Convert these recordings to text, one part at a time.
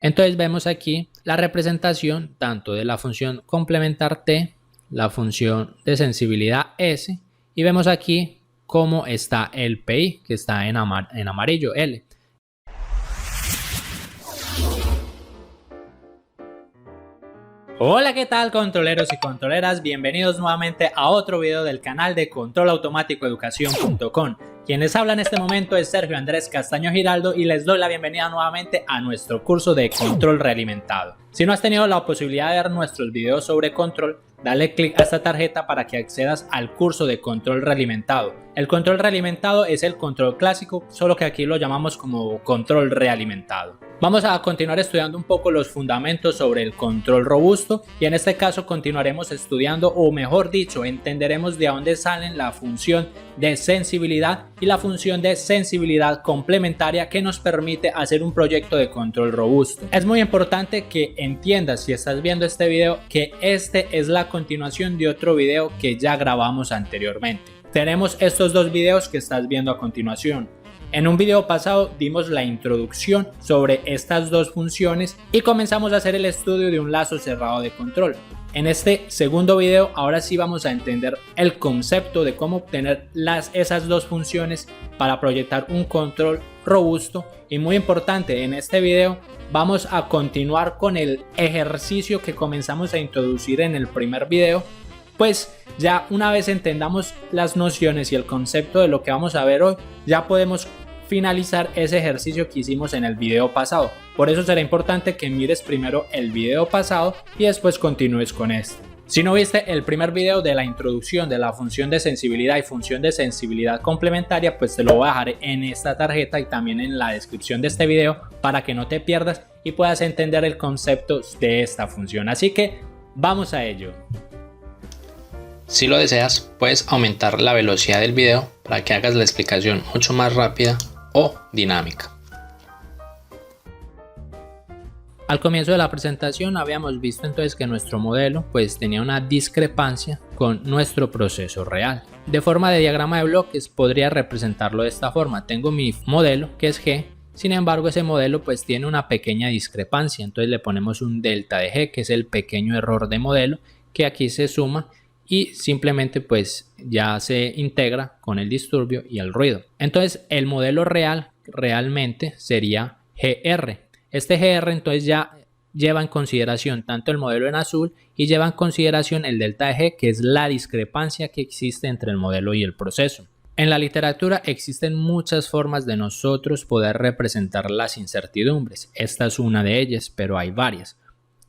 Entonces vemos aquí la representación tanto de la función complementar t, la función de sensibilidad s, y vemos aquí cómo está el PI, que está en amarillo, L. Hola, ¿qué tal, controleros y controleras? Bienvenidos nuevamente a otro video del canal de controlautomáticoeducación.com. Quien les habla en este momento es Sergio Andrés Castaño Giraldo y les doy la bienvenida nuevamente a nuestro curso de control realimentado. Si no has tenido la posibilidad de ver nuestros videos sobre control, dale clic a esta tarjeta para que accedas al curso de control realimentado. El control realimentado es el control clásico, solo que aquí lo llamamos como control realimentado. Vamos a continuar estudiando un poco los fundamentos sobre el control robusto y en este caso continuaremos estudiando, o mejor dicho, entenderemos de dónde salen la función de sensibilidad y la función de sensibilidad complementaria que nos permite hacer un proyecto de control robusto. Es muy importante que entiendas, si estás viendo este video, que este es la continuación de otro video que ya grabamos anteriormente. Tenemos estos dos videos que estás viendo a continuación. En un video pasado dimos la introducción sobre estas dos funciones y comenzamos a hacer el estudio de un lazo cerrado de control. En este segundo video ahora sí vamos a entender el concepto de cómo obtener esas dos funciones para proyectar un control robusto, y muy importante, en este video vamos a continuar con el ejercicio que comenzamos a introducir en el primer video. Pues ya una vez entendamos las nociones y el concepto de lo que vamos a ver hoy, ya podemos finalizar ese ejercicio que hicimos en el video pasado. Por eso será importante que mires primero el video pasado y después continúes con este. Si no viste el primer video de la introducción de la función de sensibilidad y función de sensibilidad complementaria, pues te lo voy a dejar en esta tarjeta y también en la descripción de este video para que no te pierdas y puedas entender el concepto de esta función. Así que vamos a ello. Si lo deseas, puedes aumentar la velocidad del video para que hagas la explicación mucho más rápida o dinámica. Al comienzo de la presentación habíamos visto entonces que nuestro modelo pues tenía una discrepancia con nuestro proceso real. De forma de diagrama de bloques podría representarlo de esta forma. Tengo mi modelo que es G, sin embargo ese modelo pues tiene una pequeña discrepancia, entonces le ponemos un delta de G, que es el pequeño error de modelo que aquí se suma y simplemente pues ya se integra con el disturbio y el ruido. Entonces el modelo realmente sería GR. Este GR entonces ya lleva en consideración tanto el modelo en azul y lleva en consideración el delta de G, que es la discrepancia que existe entre el modelo y el proceso. En la literatura existen muchas formas de nosotros poder representar las incertidumbres. Esta es una de ellas, pero hay varias.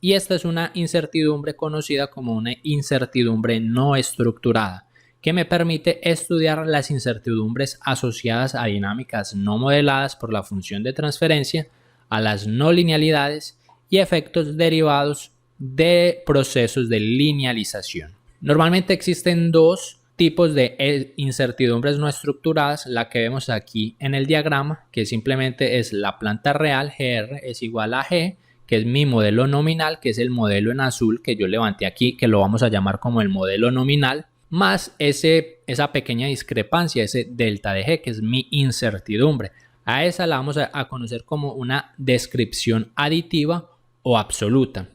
Y esta es una incertidumbre conocida como una incertidumbre no estructurada, que me permite estudiar las incertidumbres asociadas a dinámicas no modeladas por la función de transferencia, a las no linealidades y efectos derivados de procesos de linealización. Normalmente existen dos tipos de incertidumbres no estructuradas, la que vemos aquí en el diagrama, que simplemente es la planta real, GR es igual a G, que es mi modelo nominal, que es el modelo en azul que yo levanté aquí, que lo vamos a llamar como el modelo nominal, más esa pequeña discrepancia, ese delta de G, que es mi incertidumbre. A esa la vamos a conocer como una descripción aditiva o absoluta.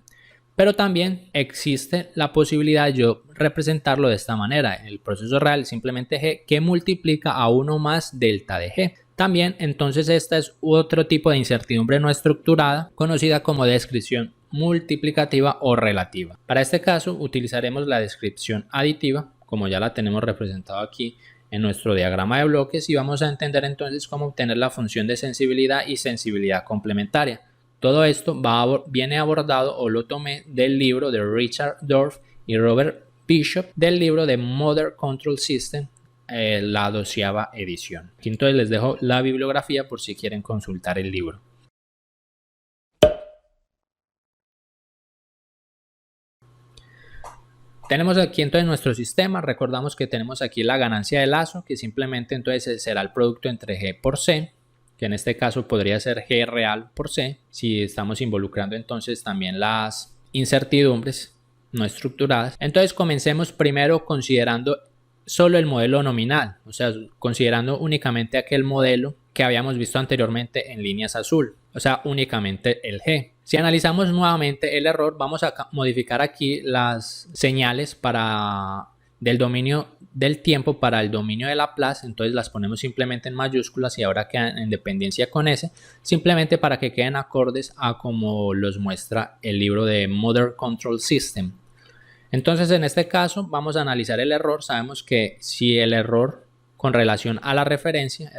Pero también existe la posibilidad de yo representarlo de esta manera. El proceso real es simplemente G que multiplica a 1 más delta de G. También entonces esta es otro tipo de incertidumbre no estructurada conocida como descripción multiplicativa o relativa. Para este caso utilizaremos la descripción aditiva, como ya la tenemos representado aquí en nuestro diagrama de bloques, y vamos a entender entonces cómo obtener la función de sensibilidad y sensibilidad complementaria. Todo esto viene abordado, o lo tomé del libro de Richard Dorff y Robert Bishop, del libro de Modern Control System, la 12ª edición. Aquí entonces les dejo la bibliografía por si quieren consultar el libro. Tenemos aquí entonces nuestro sistema. Recordamos que tenemos aquí la ganancia de lazo, que simplemente entonces será el producto entre G por C, que en este caso podría ser G real por C, si estamos involucrando entonces también las incertidumbres no estructuradas. Entonces comencemos primero considerando solo el modelo nominal, o sea, considerando únicamente aquel modelo que habíamos visto anteriormente en líneas azul, o sea, únicamente el G. Si analizamos nuevamente el error, vamos a modificar aquí las señales del dominio del tiempo para el dominio de Laplace, entonces las ponemos simplemente en mayúsculas y ahora quedan en dependencia con S, simplemente para que queden acordes a como los muestra el libro de Modern Control System. Entonces en este caso vamos a analizar el error. Sabemos que si el error con relación a la referencia,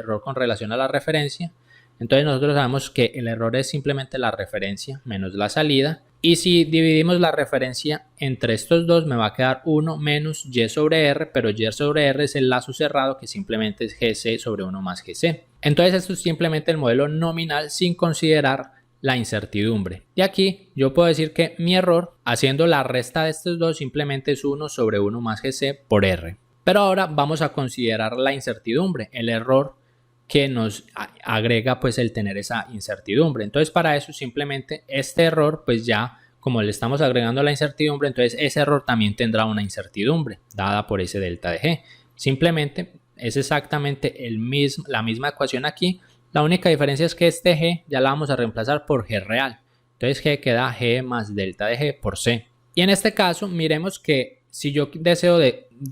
entonces nosotros sabemos que el error es simplemente la referencia menos la salida. Y si dividimos la referencia entre estos dos, me va a quedar 1 menos y sobre r, pero y sobre r es el lazo cerrado que simplemente es gc sobre 1 más gc. Entonces esto es simplemente el modelo nominal sin considerar la incertidumbre. Y aquí yo puedo decir que mi error, haciendo la resta de estos dos, simplemente es 1 sobre 1 más gc por r. Pero ahora vamos a considerar la incertidumbre, el error que nos agrega pues el tener esa incertidumbre. Entonces para eso simplemente este error, pues ya como le estamos agregando la incertidumbre, entonces ese error también tendrá una incertidumbre dada por ese delta de g. Simplemente es exactamente la misma ecuación aquí. La única diferencia es que este g ya la vamos a reemplazar por g real. Entonces g queda g más delta de g por c. Y en este caso miremos que si yo deseo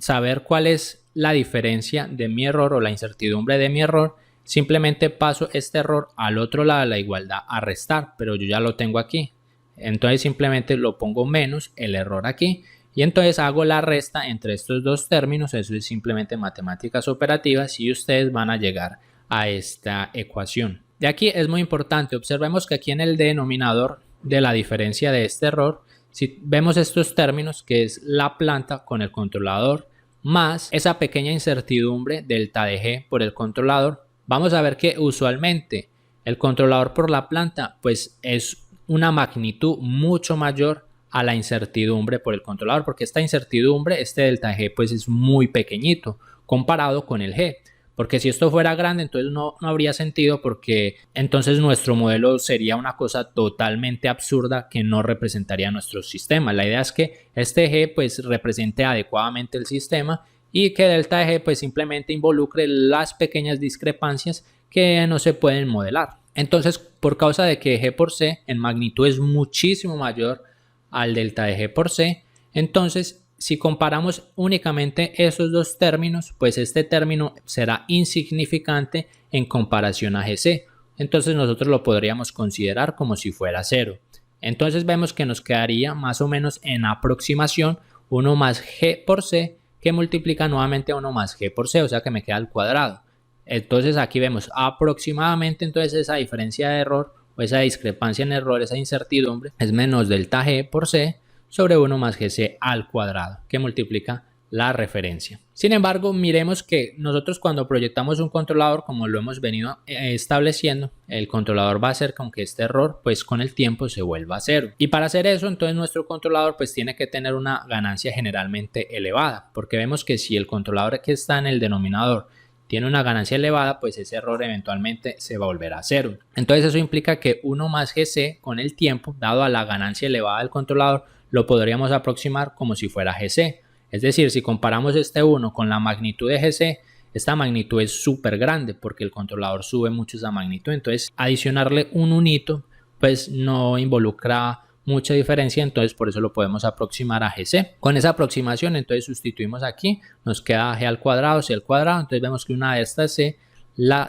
saber cuál es la diferencia de mi error o la incertidumbre de mi error, simplemente paso este error al otro lado de la igualdad a restar, pero yo ya lo tengo aquí. Entonces simplemente lo pongo menos el error aquí y entonces hago la resta entre estos dos términos. Eso es simplemente matemáticas operativas y ustedes van a llegar a esta ecuación. De aquí es muy importante, observemos que aquí en el denominador de la diferencia de este error, si vemos estos términos que es la planta con el controlador más esa pequeña incertidumbre delta de g por el controlador, vamos a ver que usualmente el controlador por la planta pues es una magnitud mucho mayor a la incertidumbre por el controlador, porque esta incertidumbre, este delta de g pues es muy pequeñito comparado con el g. Porque si esto fuera grande, entonces no habría sentido, porque entonces nuestro modelo sería una cosa totalmente absurda que no representaría nuestro sistema. La idea es que este G pues represente adecuadamente el sistema y que delta de G pues simplemente involucre las pequeñas discrepancias que no se pueden modelar. Entonces, por causa de que G por C en magnitud es muchísimo mayor al delta de G por C, entonces si comparamos únicamente esos dos términos, pues este término será insignificante en comparación a GC. Entonces nosotros lo podríamos considerar como si fuera 0. Entonces vemos que nos quedaría más o menos en aproximación 1 más G por C que multiplica nuevamente a 1 más G por C, o sea que me queda al cuadrado. Entonces aquí vemos aproximadamente entonces esa diferencia de error o esa discrepancia en error, esa incertidumbre es menos delta G por C sobre 1 más gc al cuadrado, que multiplica la referencia. Sin embargo, miremos que nosotros cuando proyectamos un controlador, como lo hemos venido estableciendo, el controlador va a hacer con que este error, pues con el tiempo se vuelva a 0. Y para hacer eso, entonces nuestro controlador pues tiene que tener una ganancia generalmente elevada, porque vemos que si el controlador que está en el denominador tiene una ganancia elevada, pues ese error eventualmente se va a volver a 0. Entonces eso implica que 1 más gc con el tiempo, dado a la ganancia elevada del controlador, lo podríamos aproximar como si fuera GC. Es decir, si comparamos este 1 con la magnitud de GC, esta magnitud es súper grande porque el controlador sube mucho esa magnitud. Entonces, adicionarle un unito, pues no involucra mucha diferencia. Entonces, por eso lo podemos aproximar a GC. Con esa aproximación, entonces sustituimos aquí. Nos queda G al cuadrado, C al cuadrado. Entonces, vemos que una de estas C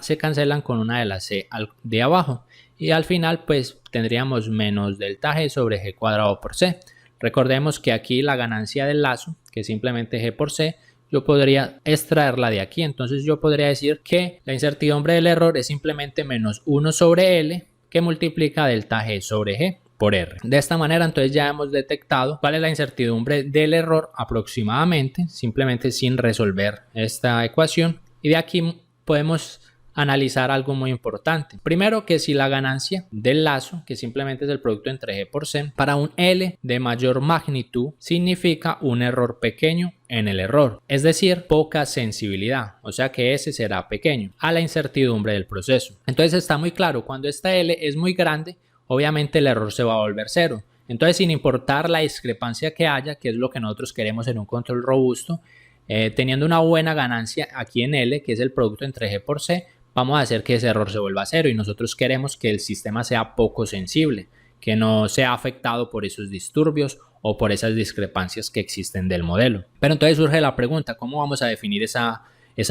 se cancelan con una de las C de abajo. Y al final, pues tendríamos menos delta G sobre G cuadrado por C. Recordemos que aquí la ganancia del lazo, que es simplemente G por C, yo podría extraerla de aquí. Entonces yo podría decir que la incertidumbre del error es simplemente menos 1 sobre L que multiplica delta G sobre G por R. De esta manera entonces ya hemos detectado cuál es la incertidumbre del error aproximadamente, simplemente sin resolver esta ecuación. Y de aquí podemos analizar algo muy importante. Primero, que si la ganancia del lazo, que simplemente es el producto entre G por C, para un L de mayor magnitud significa un error pequeño en el error, es decir, poca sensibilidad, o sea que ese será pequeño a la incertidumbre del proceso. Entonces está muy claro, cuando esta L es muy grande, obviamente el error se va a volver 0. Entonces, sin importar la discrepancia que haya, que es lo que nosotros queremos en un control robusto, teniendo una buena ganancia aquí en L, que es el producto entre G por C, vamos a hacer que ese error se vuelva a 0 y nosotros queremos que el sistema sea poco sensible, que no sea afectado por esos disturbios o por esas discrepancias que existen del modelo. Pero entonces surge la pregunta, ¿cómo vamos a definir esa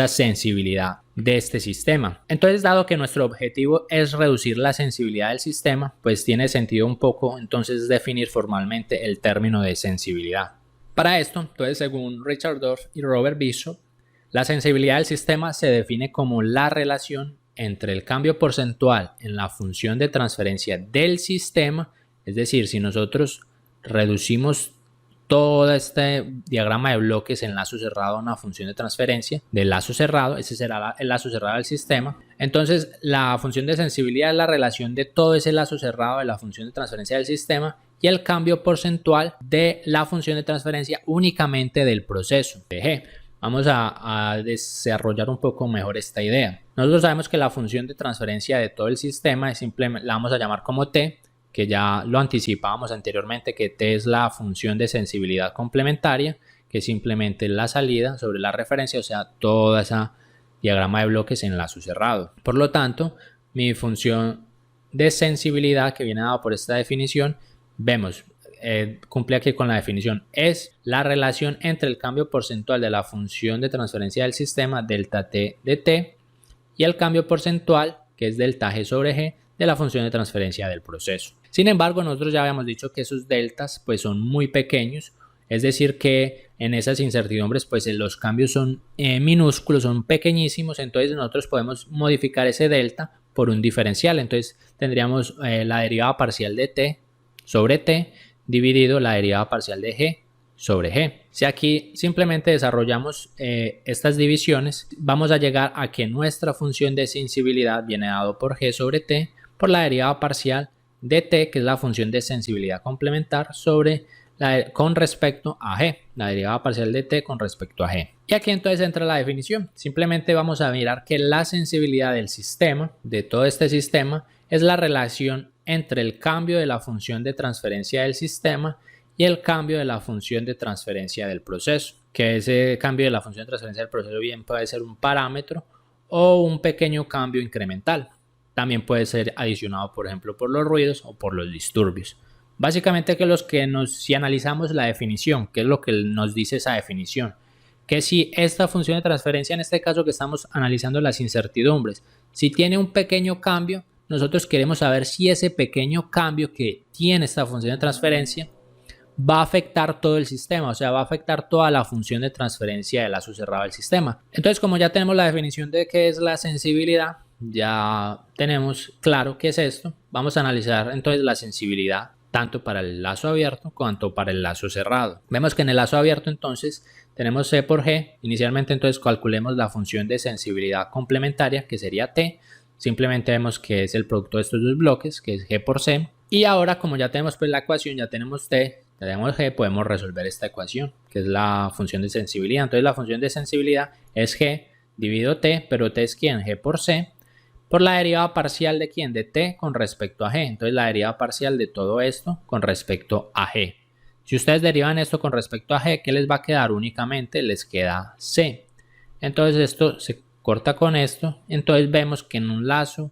sensibilidad de este sistema? Entonces, dado que nuestro objetivo es reducir la sensibilidad del sistema, pues tiene sentido un poco entonces definir formalmente el término de sensibilidad. Para esto, entonces, según Richard Dorff y Robert Bishop, la sensibilidad del sistema se define como la relación entre el cambio porcentual en la función de transferencia del sistema, es decir, si nosotros reducimos todo este diagrama de bloques en lazo cerrado a una función de transferencia del lazo cerrado, ese será el lazo cerrado del sistema. Entonces, la función de sensibilidad es la relación de todo ese lazo cerrado de la función de transferencia del sistema y el cambio porcentual de la función de transferencia únicamente del proceso de G. Vamos a desarrollar un poco mejor esta idea. Nosotros sabemos que la función de transferencia de todo el sistema es simplemente, la vamos a llamar como T, que ya lo anticipábamos anteriormente, que T es la función de sensibilidad complementaria, que es simplemente la salida sobre la referencia, o sea, toda esa diagrama de bloques en lazo cerrado. Por lo tanto, mi función de sensibilidad, que viene dada por esta definición, vemos, cumple aquí con la definición, es la relación entre el cambio porcentual de la función de transferencia del sistema, delta T de T, y el cambio porcentual, que es delta G sobre G, de la función de transferencia del proceso. Sin embargo, nosotros ya habíamos dicho que esos deltas pues son muy pequeños, es decir que en esas incertidumbres pues los cambios son minúsculos, son pequeñísimos, entonces nosotros podemos modificar ese delta por un diferencial. Entonces tendríamos la derivada parcial de T sobre T dividido la derivada parcial de G sobre G. Si aquí simplemente desarrollamos estas divisiones, vamos a llegar a que nuestra función de sensibilidad viene dado por G sobre T por la derivada parcial de T, que es la función de sensibilidad complementar, sobre con respecto a G, la derivada parcial de T con respecto a G. Y aquí entonces entra la definición. Simplemente vamos a mirar que la sensibilidad del sistema, de todo este sistema, es la relación entre el cambio de la función de transferencia del sistema y el cambio de la función de transferencia del proceso, que ese cambio de la función de transferencia del proceso bien puede ser un parámetro o un pequeño cambio incremental. También puede ser adicionado, por ejemplo, por los ruidos o por los disturbios. Básicamente si analizamos la definición, ¿qué es lo que nos dice esa definición? Que si esta función de transferencia, en este caso que estamos analizando las incertidumbres, si tiene un pequeño cambio, nosotros queremos saber si ese pequeño cambio que tiene esta función de transferencia va a afectar todo el sistema, o sea, va a afectar toda la función de transferencia del lazo cerrado del sistema. Entonces, como ya tenemos la definición de qué es la sensibilidad, ya tenemos claro qué es esto, vamos a analizar entonces la sensibilidad tanto para el lazo abierto cuanto para el lazo cerrado. Vemos que en el lazo abierto entonces tenemos C por G. Inicialmente entonces calculemos la función de sensibilidad complementaria, que sería T. Simplemente vemos que es el producto de estos dos bloques, que es G por C. Y ahora, como ya tenemos pues la ecuación, ya tenemos T, ya tenemos G, podemos resolver esta ecuación, que es la función de sensibilidad. Entonces la función de sensibilidad es G dividido T, pero T es ¿quién? G por C. Por la derivada parcial de ¿quién? De T con respecto a G. Entonces la derivada parcial de todo esto con respecto a G. Si ustedes derivan esto con respecto a G, ¿qué les va a quedar? Únicamente les queda C. Entonces esto se corta con esto. Entonces vemos que en un lazo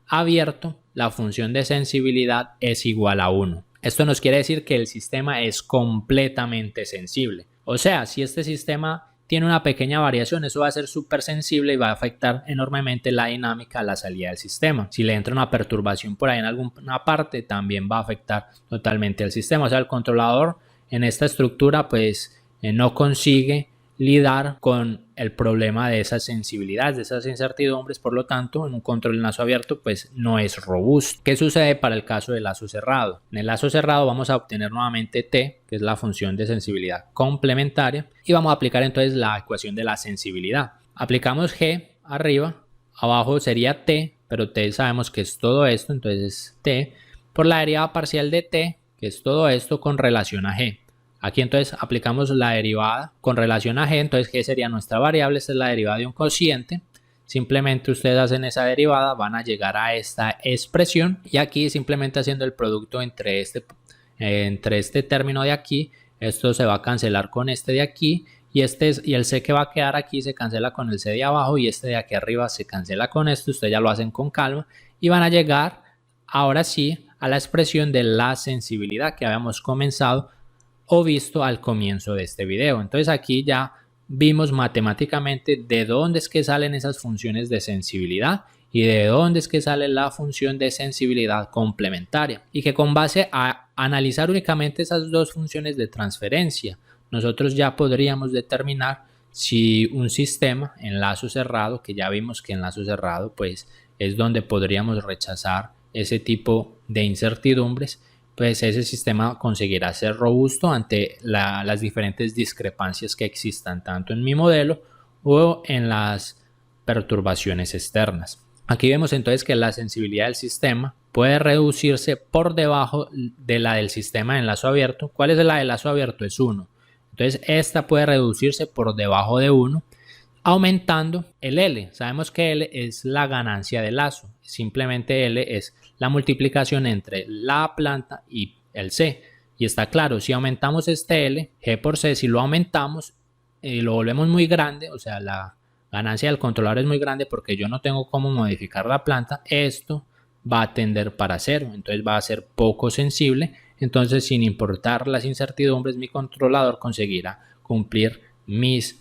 abierto la función de sensibilidad es igual a 1. Esto nos quiere decir que el sistema es completamente sensible. O sea, si este sistema tiene una pequeña variación, eso va a ser súper sensible y va a afectar enormemente la dinámica a la salida del sistema. Si le entra una perturbación por ahí en alguna parte, también va a afectar totalmente el sistema. O sea, el controlador en esta estructura pues no consigue lidar con el problema de esas sensibilidades, de esas incertidumbres. Por lo tanto, en un control en lazo abierto pues no es robusto. ¿Qué sucede para el caso del lazo cerrado? En el lazo cerrado vamos a obtener nuevamente T, que es la función de sensibilidad complementaria, y vamos a aplicar entonces la ecuación de la sensibilidad. Aplicamos G arriba, abajo sería T, pero T sabemos que es todo esto, entonces es T por la derivada parcial de T, que es todo esto con relación a G. Aquí entonces aplicamos la derivada con relación a G, entonces G sería nuestra variable, esta es la derivada de un cociente. Simplemente ustedes hacen esa derivada, van a llegar a esta expresión y aquí simplemente haciendo el producto entre este término de aquí, esto se va a cancelar con este de aquí y el C que va a quedar aquí se cancela con el C de abajo y este de aquí arriba se cancela con esto. Ustedes ya lo hacen con calma y van a llegar ahora sí a la expresión de la sensibilidad que habíamos comenzado o visto al comienzo de este video. Entonces aquí ya vimos matemáticamente de dónde es que salen esas funciones de sensibilidad y de dónde es que sale la función de sensibilidad complementaria, y que con base a analizar únicamente esas dos funciones de transferencia, nosotros ya podríamos determinar si un sistema en lazo cerrado, que ya vimos que en lazo cerrado pues es donde podríamos rechazar ese tipo de incertidumbres, pues ese sistema conseguirá ser robusto ante las diferentes discrepancias que existan tanto en mi modelo o en las perturbaciones externas. Aquí vemos entonces que la sensibilidad del sistema puede reducirse por debajo de la del sistema en lazo abierto. ¿Cuál es la de lazo abierto? Es 1. Entonces esta puede reducirse por debajo de 1, aumentando el L. Sabemos que L es la ganancia de lazo. Simplemente L es la multiplicación entre la planta y el C. Y está claro, si aumentamos este L, G por C, si lo aumentamos y lo volvemos muy grande, o sea, la ganancia del controlador es muy grande porque yo no tengo cómo modificar la planta, esto va a tender para 0, entonces va a ser poco sensible. Entonces, sin importar las incertidumbres, mi controlador conseguirá cumplir mis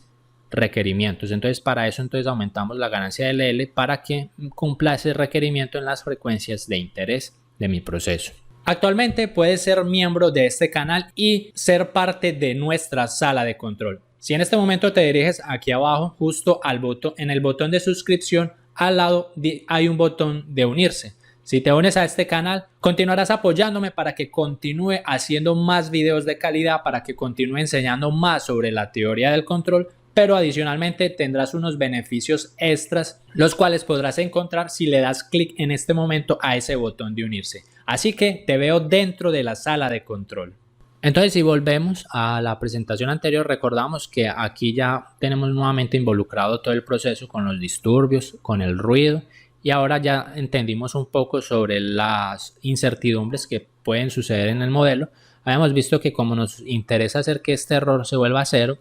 requerimientos. Entonces, para eso aumentamos la ganancia del L para que cumpla ese requerimiento en las frecuencias de interés de mi proceso. Actualmente puedes ser miembro de este canal y ser parte de nuestra sala de control. Si en este momento te diriges aquí abajo, justo al botón, en el botón de suscripción, al lado hay un botón de unirse. Si te unes a este canal, continuarás apoyándome para que continúe haciendo más videos de calidad, para que continúe enseñando más sobre la teoría del control, pero adicionalmente tendrás unos beneficios extras, los cuales podrás encontrar si le das clic en este momento a ese botón de unirse. Así que te veo dentro de la sala de control. Entonces, si volvemos a la presentación anterior, recordamos que aquí ya tenemos nuevamente involucrado todo el proceso con los disturbios, con el ruido, y ahora ya entendimos un poco sobre las incertidumbres que pueden suceder en el modelo. Habíamos visto que como nos interesa hacer que este error se vuelva a 0,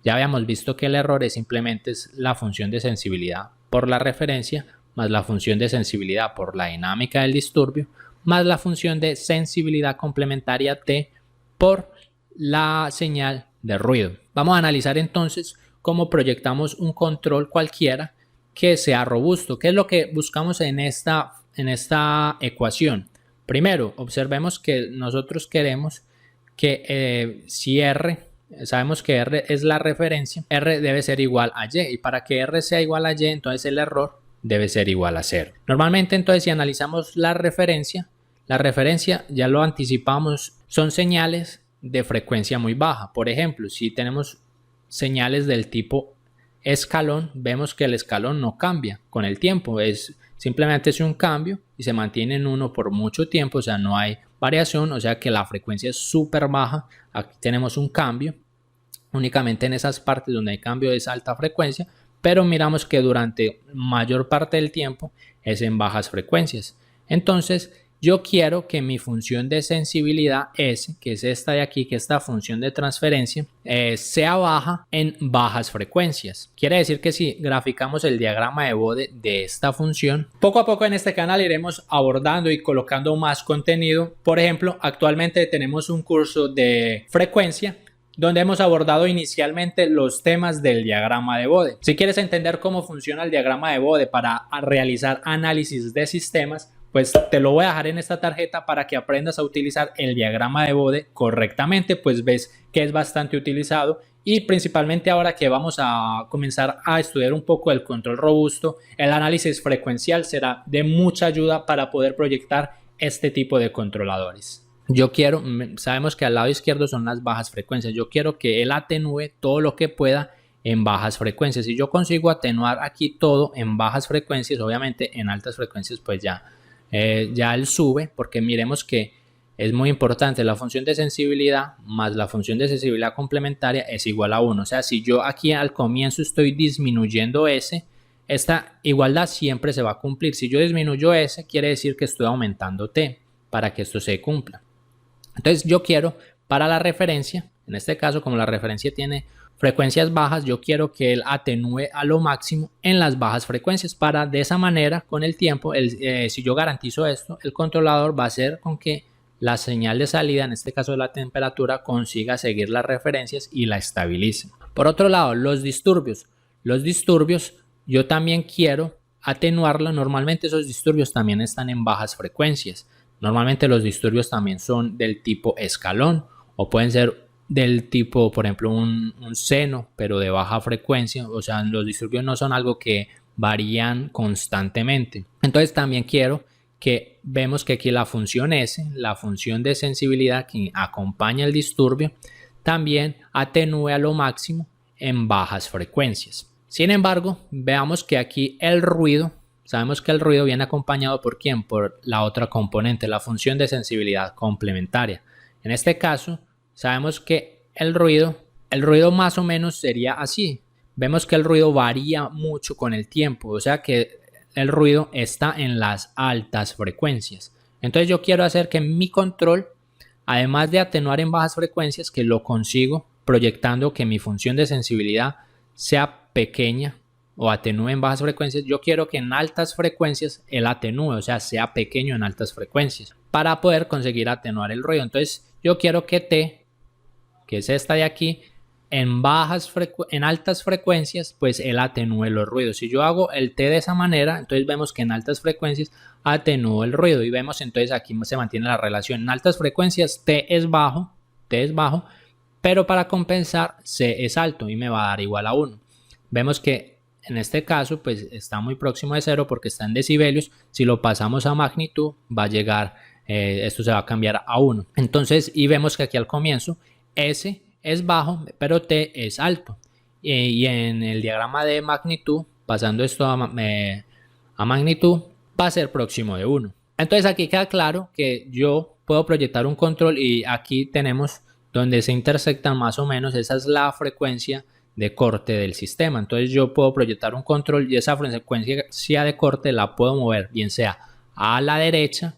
ya habíamos visto que el error simplemente es la función de sensibilidad por la referencia, más la función de sensibilidad por la dinámica del disturbio, más la función de sensibilidad complementaria T por la señal de ruido. Vamos a analizar entonces cómo proyectamos un control cualquiera que sea robusto. ¿Qué es lo que buscamos en esta ecuación? Primero, observemos que nosotros queremos que si R, sabemos que R es la referencia, R debe ser igual a Y, y para que R sea igual a Y, entonces el error debe ser igual a 0. Normalmente entonces si analizamos la referencia ya lo anticipamos, son señales de frecuencia muy baja. Por ejemplo, si tenemos señales del tipo escalón, vemos que el escalón no cambia con el tiempo, simplemente es un cambio y se mantiene en 1 por mucho tiempo, o sea, no hay variación, o sea que la frecuencia es súper baja. Aquí tenemos un cambio, únicamente en esas partes donde hay cambio es alta frecuencia, pero miramos que durante mayor parte del tiempo es en bajas frecuencias. Entonces, yo quiero que mi función de sensibilidad S, que es esta de aquí, que esta función de transferencia, sea baja en bajas frecuencias. Quiere decir que si graficamos el diagrama de Bode de esta función, poco a poco en este canal iremos abordando y colocando más contenido. Por ejemplo, actualmente tenemos un curso de frecuencia donde hemos abordado inicialmente los temas del diagrama de Bode. Si quieres entender cómo funciona el diagrama de Bode para realizar análisis de sistemas, pues te lo voy a dejar en esta tarjeta para que aprendas a utilizar el diagrama de Bode correctamente, pues ves que es bastante utilizado, y principalmente ahora que vamos a comenzar a estudiar un poco el control robusto, el análisis frecuencial será de mucha ayuda para poder proyectar este tipo de controladores. Sabemos que al lado izquierdo son las bajas frecuencias, yo quiero que él atenúe todo lo que pueda en bajas frecuencias. Si yo consigo atenuar aquí todo en bajas frecuencias, obviamente en altas frecuencias pues ya él sube, porque miremos que es muy importante, la función de sensibilidad más la función de sensibilidad complementaria es igual a 1. O sea, si yo aquí al comienzo estoy disminuyendo S, esta igualdad siempre se va a cumplir. Si yo disminuyo S, quiere decir que estoy aumentando T para que esto se cumpla. Entonces yo quiero para la referencia En este caso, como la referencia tiene frecuencias bajas, yo quiero que él atenúe a lo máximo en las bajas frecuencias para de esa manera, con el tiempo, si yo garantizo esto, el controlador va a hacer con que la señal de salida, en este caso la temperatura, consiga seguir las referencias y la estabilice. Por otro lado, los disturbios. Los disturbios yo también quiero atenuarlo. Normalmente esos disturbios también están en bajas frecuencias. Normalmente los disturbios también son del tipo escalón o pueden ser del tipo, por ejemplo, un seno, pero de baja frecuencia. O sea, los disturbios no son algo que varían constantemente. Entonces también quiero que vemos que aquí la función S, la función de sensibilidad que acompaña el disturbio, también atenúe a lo máximo en bajas frecuencias. Sin embargo, veamos que aquí el ruido, sabemos que el ruido viene acompañado ¿por quién? Por la otra componente, la función de sensibilidad complementaria. En este caso, sabemos que el ruido más o menos sería así. Vemos que el ruido varía mucho con el tiempo, o sea que el ruido está en las altas frecuencias. Entonces yo quiero hacer que mi control, además de atenuar en bajas frecuencias, que lo consigo proyectando que mi función de sensibilidad sea pequeña o atenúe en bajas frecuencias, yo quiero que en altas frecuencias él atenúe, o sea, sea pequeño en altas frecuencias, para poder conseguir atenuar el ruido. Entonces yo quiero que T, que es esta de aquí, en altas frecuencias, pues él atenúe los ruidos. Si yo hago el T de esa manera, entonces vemos que en altas frecuencias atenúo el ruido y vemos entonces aquí se mantiene la relación. En altas frecuencias T es bajo, pero para compensar C es alto y me va a dar igual a 1. Vemos que en este caso pues está muy próximo de 0 porque está en decibelios. Si lo pasamos a magnitud va a llegar, esto se va a cambiar a 1. Entonces, y vemos que aquí al comienzo S es bajo, pero T es alto. Y en el diagrama de magnitud, pasando esto a magnitud, va a ser próximo de 1. Entonces aquí queda claro que yo puedo proyectar un control y aquí tenemos donde se intersectan más o menos, esa es la frecuencia de corte del sistema. Entonces yo puedo proyectar un control y esa frecuencia de corte la puedo mover, bien sea a la derecha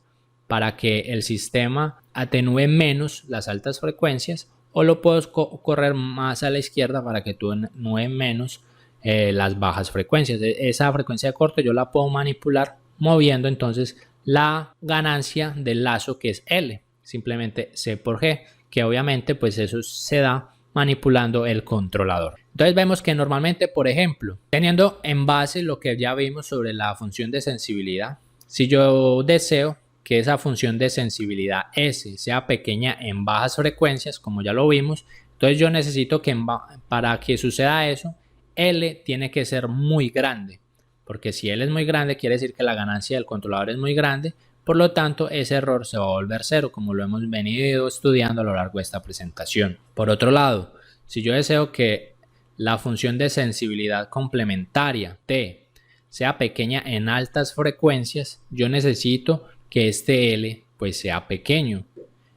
para que el sistema atenúe menos las altas frecuencias, o lo puedo correr más a la izquierda para que atenúe menos las bajas frecuencias. Esa frecuencia de corte yo la puedo manipular moviendo entonces la ganancia del lazo, que es L, simplemente C por G, que obviamente pues eso se da manipulando el controlador. Entonces vemos que normalmente, por ejemplo, teniendo en base lo que ya vimos sobre la función de sensibilidad, si yo deseo que esa función de sensibilidad S sea pequeña en bajas frecuencias, como ya lo vimos, entonces yo necesito que para que suceda eso, L tiene que ser muy grande, porque si L es muy grande quiere decir que la ganancia del controlador es muy grande, por lo tanto ese error se va a volver 0, como lo hemos venido estudiando a lo largo de esta presentación. Por otro lado, si yo deseo que la función de sensibilidad complementaria T sea pequeña en altas frecuencias, yo necesito que este L pues sea pequeño.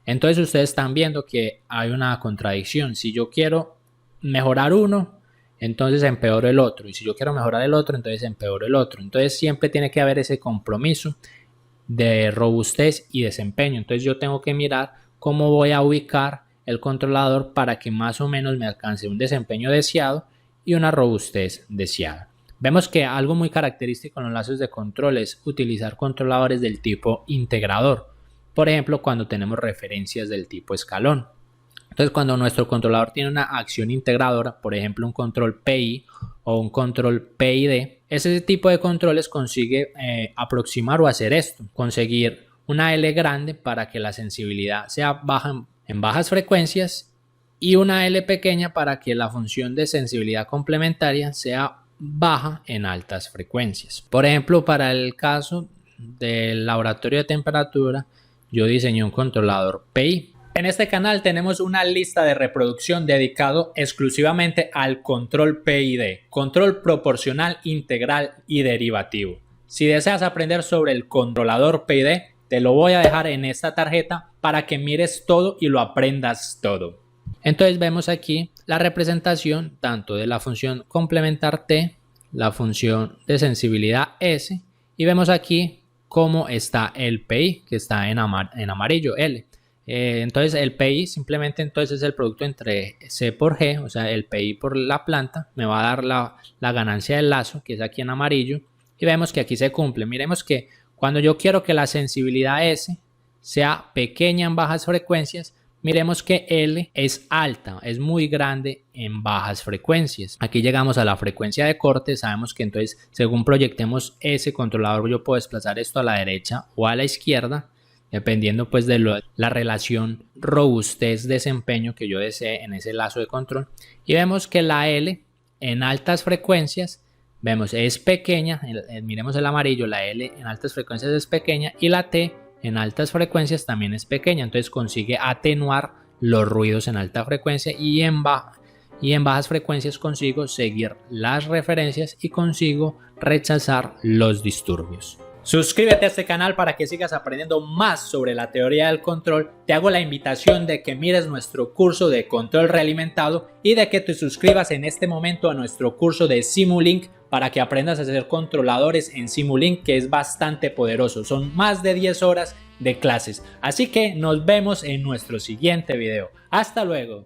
Entonces ustedes están viendo que hay una contradicción. Si yo quiero mejorar uno, entonces empeoro el otro, y si yo quiero mejorar el otro, entonces empeoro el otro. Entonces siempre tiene que haber ese compromiso de robustez y desempeño. Entonces yo tengo que mirar cómo voy a ubicar el controlador para que más o menos me alcance un desempeño deseado y una robustez deseada. Vemos que algo muy característico en los lazos de control es utilizar controladores del tipo integrador. Por ejemplo, cuando tenemos referencias del tipo escalón. Entonces, cuando nuestro controlador tiene una acción integradora, por ejemplo, un control PI o un control PID, ese tipo de controles consigue aproximar o hacer esto, conseguir una L grande para que la sensibilidad sea baja en bajas frecuencias y una L pequeña para que la función de sensibilidad complementaria sea baja en altas frecuencias. Por ejemplo, para el caso del laboratorio de temperatura, yo diseñé un controlador PI. En este canal tenemos una lista de reproducción dedicado exclusivamente al control PID, control proporcional, integral y derivativo. Si deseas aprender sobre el controlador PID, te lo voy a dejar en esta tarjeta para que mires todo y lo aprendas todo. Entonces vemos aquí la representación tanto de la función complementar T, la función de sensibilidad S, y vemos aquí cómo está el PI, que está en amarillo, L. Entonces el PI simplemente entonces es el producto entre C por G, o sea el PI por la planta, me va a dar la ganancia del lazo, que es aquí en amarillo, y vemos que aquí se cumple. Miremos que cuando yo quiero que la sensibilidad S sea pequeña en bajas frecuencias, miremos que L es alta, es muy grande en bajas frecuencias. Aquí llegamos a la frecuencia de corte, sabemos que entonces según proyectemos ese controlador yo puedo desplazar esto a la derecha o a la izquierda, dependiendo pues de la relación robustez-desempeño que yo desee en ese lazo de control. Y vemos que la L en altas frecuencias, vemos es pequeña, miremos el amarillo, la L en altas frecuencias es pequeña y la T en altas frecuencias también es pequeña, entonces consigue atenuar los ruidos en alta frecuencia y en bajas frecuencias consigo seguir las referencias y consigo rechazar los disturbios. Suscríbete a este canal para que sigas aprendiendo más sobre la teoría del control. Te hago la invitación de que mires nuestro curso de control realimentado y de que te suscribas en este momento a nuestro curso de Simulink para que aprendas a ser controladores en Simulink, que es bastante poderoso. Son más de 10 horas de clases. Así que nos vemos en nuestro siguiente video. Hasta luego.